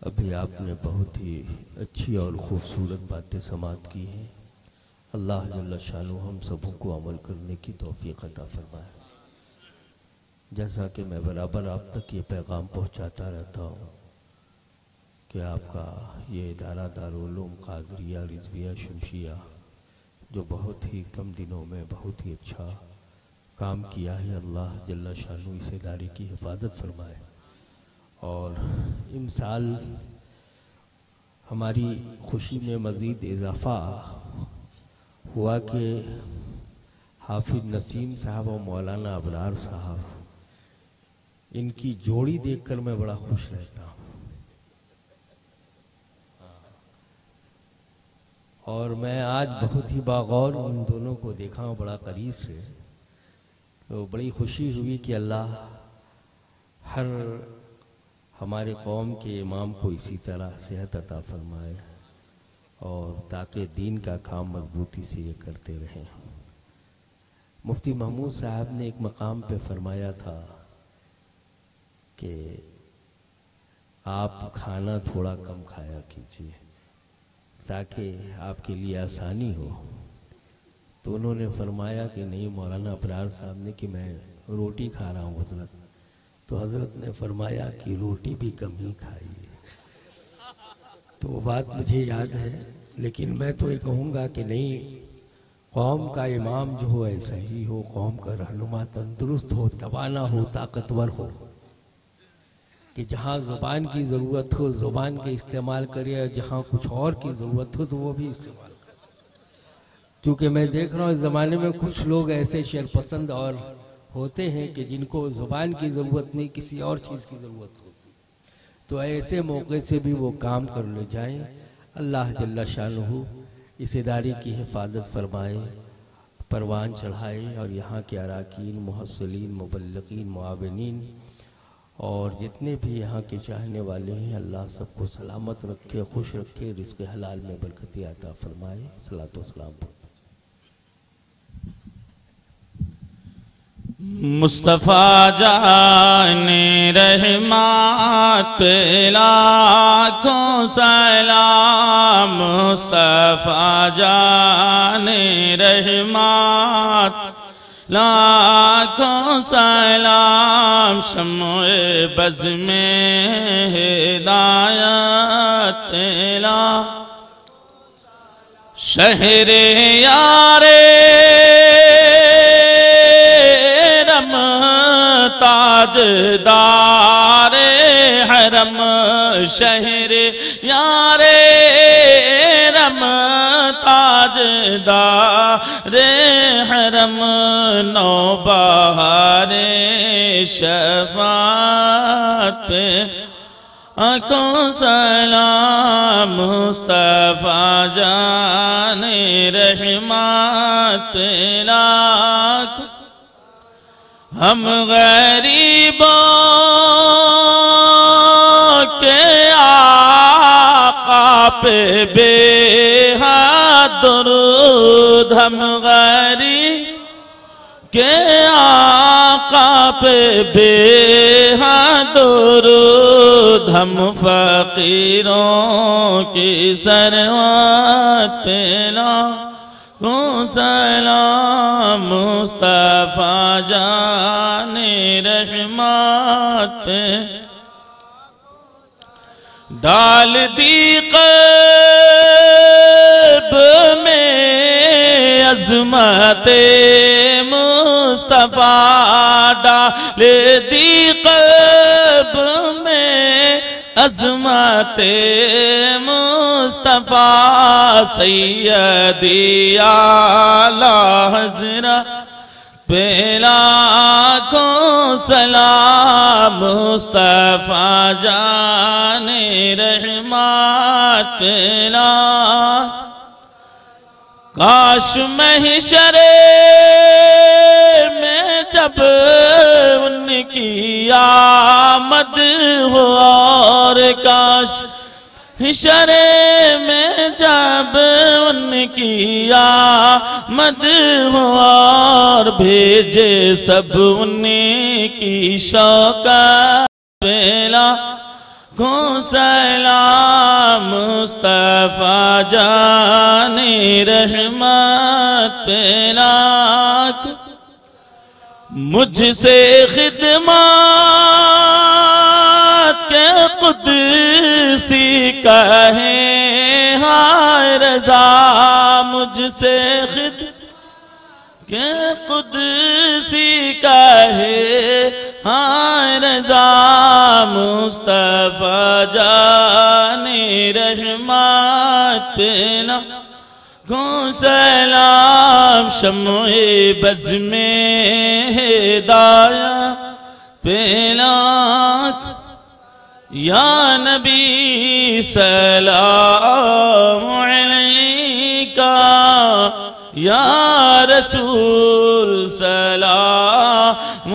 अभी आपने बहुत ही अच्छी और ख़ूबसूरत बातें समाअत की हैं। अल्लाह जल्ल शानु हम सबों को अमल करने की तौफीक अता फरमाए। जैसा कि मैं बराबर आप तक ये पैगाम पहुंचाता रहता हूँ कि आपका ये इदारा दारुल उलूम क़ादरिया रिज़विया शमशिया जो बहुत ही कम दिनों में बहुत ही अच्छा काम किया है, अल्लाह जल्ल शानु इस इदारे की हिफाजत फरमाए। और इमसाल हमारी खुशी में मज़ीद इजाफ़ा हुआ कि हाफिज नसीम साहब और मौलाना अबरार साहब, इनकी जोड़ी देखकर मैं बड़ा खुश रहता हूँ। और मैं आज बहुत ही बागौर उन दोनों को देखा हूँ बड़ा करीब से, तो बड़ी खुशी हुई कि अल्लाह हर हमारे कौम के इमाम को इसी तरह सेहत अता फरमाए और ताकि दीन का काम मजबूती से ये करते रहें। मुफ्ती महमूद साहब ने एक मकाम पे फरमाया था कि आप खाना थोड़ा कम खाया कीजिए ताकि आपके लिए आसानी हो। तो उन्होंने फरमाया कि नहीं मौलाना अबरार साहब ने कि मैं रोटी खा रहा हूँ हजरत। तो हजरत ने फरमाया कि रोटी भी कम ही खाइए। तो वो बात मुझे याद है, लेकिन मैं तो ये कहूँगा कि नहीं, कौम का इमाम जो हो ऐसा ही हो, कौम का रहनुमा तंदुरुस्त हो, तवाना हो, ताकतवर हो, कि जहाँ ज़ुबान की ज़रूरत हो ज़ुबान के इस्तेमाल करे और जहाँ कुछ और की ज़रूरत हो तो वो भी इस्तेमाल करे। क्योंकि मैं देख रहा हूँ इस ज़माने में कुछ लोग ऐसे शरपसंद और होते हैं कि जिनको ज़ुबान की ज़रूरत नहीं, किसी और चीज़ की ज़रूरत होती। तो ऐसे मौके से भी वो काम कर ले जाएं। अल्लाह जल्ल शानुहु इस इदारे की हिफाजत फरमाए, परवान चढ़ाए और यहाँ के अराकीन, मुहस्सिलीन, मुबल्लिगीन, मुआविनीन और जितने भी यहाँ के चाहने वाले हैं, अल्लाह सबको सलामत रखे, खुश रखे, रिज़्क़ हलाल में बरकत अता फरमाए। सलातो सलाम। मुस्तफ़ा जाने रहमत पे लाखों सलाम, मुस्तफ़ा जाने रहमत लाखों सलाम, शम्ए बज़ में हिदायत ला शहरे यारे ताजदारे हरम, शहरे यारे रम ताजदारे हरम, नौबहारे शफ़ाअत पे आँखों सलाम, मुस्तफ़ा जाने रहमत लाख। हम गरीबों के आका पे बेहद दुरूद, हम गरीब के आका पे बेहद दुरूद, हम फ़कीरों की सरवत पे लाखों सलाम, मुस्तफ़ा जाने रहमत पे डाल दी क़ल्ब में अज़मते मुस्तफ़ा, डाल दी क़ल्ब में अज़मते मुस्तफ़ा, सैयदी आला हज़रत पे लाखों सलाम, मुस्तफ़ा जाने रहमत ला। काश महशरे में जब उनकी आमद हो, और काश हिशरे में जब उनकी आमद हो, और भेजे सब उन्हीं की शौकत पेला को सलाम मुस्तफा जाने रहमत पे लाख मुझसे खिदमत के कुदसी कहे हाय रज़ा मुझसे खिद के कुदसी कहे हाय रज़ा मुस्तफा जाने रहमत पे ना को सलाम शम्ए बज़ में हिदाया पे लाख या नबी सलाम अलैका या रसूल सलाम